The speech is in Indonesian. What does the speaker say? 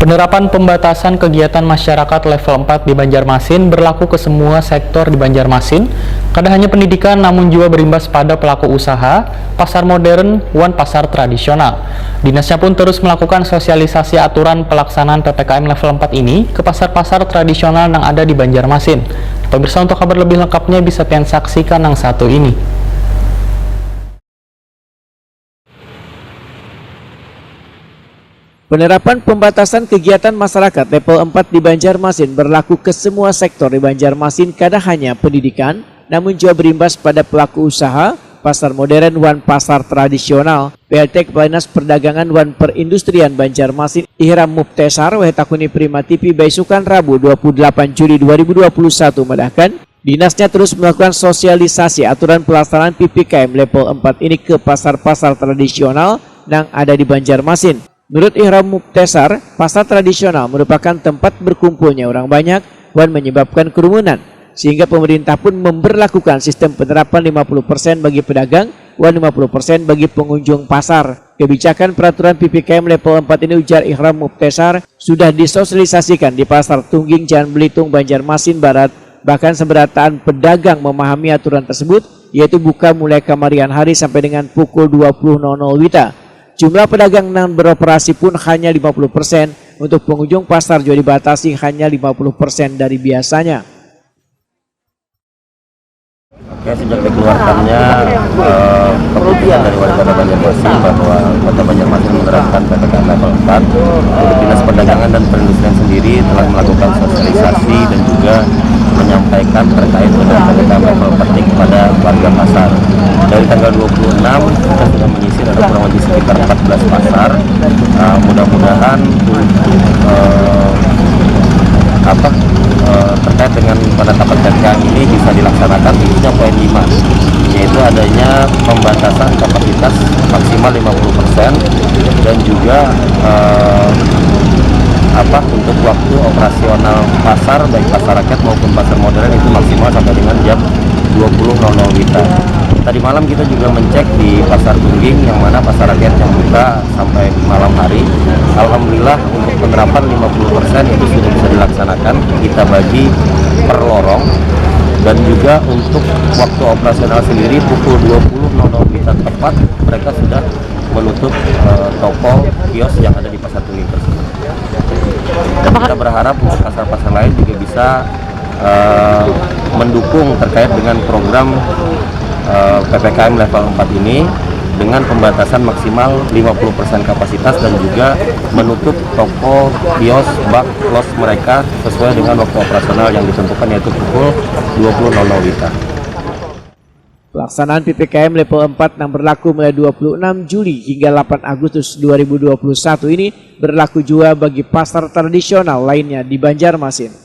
Penerapan pembatasan kegiatan masyarakat level 4 di Banjarmasin berlaku ke semua sektor di Banjarmasin, kada hanya pendidikan namun juga berimbas pada pelaku usaha, pasar modern, wan pasar tradisional. Dinasnya pun terus melakukan sosialisasi aturan pelaksanaan PPKM level 4 ini ke pasar-pasar tradisional yang ada di Banjarmasin. Pemirsa, untuk kabar lebih lengkapnya bisa pian saksikan yang satu ini. Penerapan pembatasan kegiatan masyarakat level 4 di Banjarmasin berlaku ke semua sektor di Banjarmasin, kada hanya pendidikan, namun juga berimbas pada pelaku usaha, pasar modern wan pasar tradisional. PLT Kepala Dinas Perdagangan wan Perindustrian Banjarmasin Ihram Muptesar wetakuni Prima TV Baisukan Rabu 28 Juli 2021 medahkan dinasnya terus melakukan sosialisasi aturan pelaksanaan PPKM level 4 ini ke pasar-pasar tradisional yang ada di Banjarmasin. Menurut Ihram Muptesar, pasar tradisional merupakan tempat berkumpulnya orang banyak dan menyebabkan kerumunan, sehingga pemerintah pun memberlakukan sistem penerapan 50% bagi pedagang dan 50% bagi pengunjung pasar. Kebijakan peraturan PPKM level 4 ini, ujar Ihram Muptesar, sudah disosialisasikan di Pasar Tungging Jalan Belitung Banjarmasin Barat. Bahkan seberataan pedagang memahami aturan tersebut, yaitu buka mulai kamarian hari sampai dengan pukul 20.00 WITA. Jumlah pedagang yang beroperasi pun hanya 50%, untuk pengunjung pasar juga dibatasi hanya 50% dari biasanya. Oke, sejak dikeluarkannya keputusan dari Wali Kota Banjarmasin bahwa Kota Banjarmasin menerapkan PPKM level 4, untuk Dinas Perdagangan dan Perindustrian sendiri telah melakukan sosialisasi dan juga menyampaikan terkait dengan PPKM level 4 kepada warga pasar. Dari tanggal 26 kita sudah menyisir ada kurang lebih sekitar 14 pasar. Mudah-mudahan terkait dengan penetapan PPKM ini bisa dilaksanakan, khususnya poin 5, yaitu adanya pembatasan kapasitas maksimal 50% dan juga untuk waktu operasional pasar, baik pasar rakyat maupun pasar modern itu maksimal sampai dengan jam 20.00 WITA. Tadi malam kita juga mencek di Pasar Tungging, yang mana pasar rakyat yang buka sampai malam hari. Alhamdulillah untuk penerapan 50% itu sudah bisa dilaksanakan. Kita bagi per lorong, dan juga untuk waktu operasional sendiri pukul 20.00 WITA tepat mereka sudah menutup toko kios yang ada di Pasar Tungging tersebut. Dan kita berharap pasar-pasar lain juga bisa mendukung terkait dengan program PPKM level 4 ini dengan pembatasan maksimal 50% kapasitas dan juga menutup toko, kios, bak, los mereka sesuai dengan waktu operasional yang ditentukan, yaitu pukul 20.00 WITA. Pelaksanaan PPKM level 4 yang berlaku mulai 26 Juli hingga 8 Agustus 2021 ini berlaku juga bagi pasar tradisional lainnya di Banjarmasin.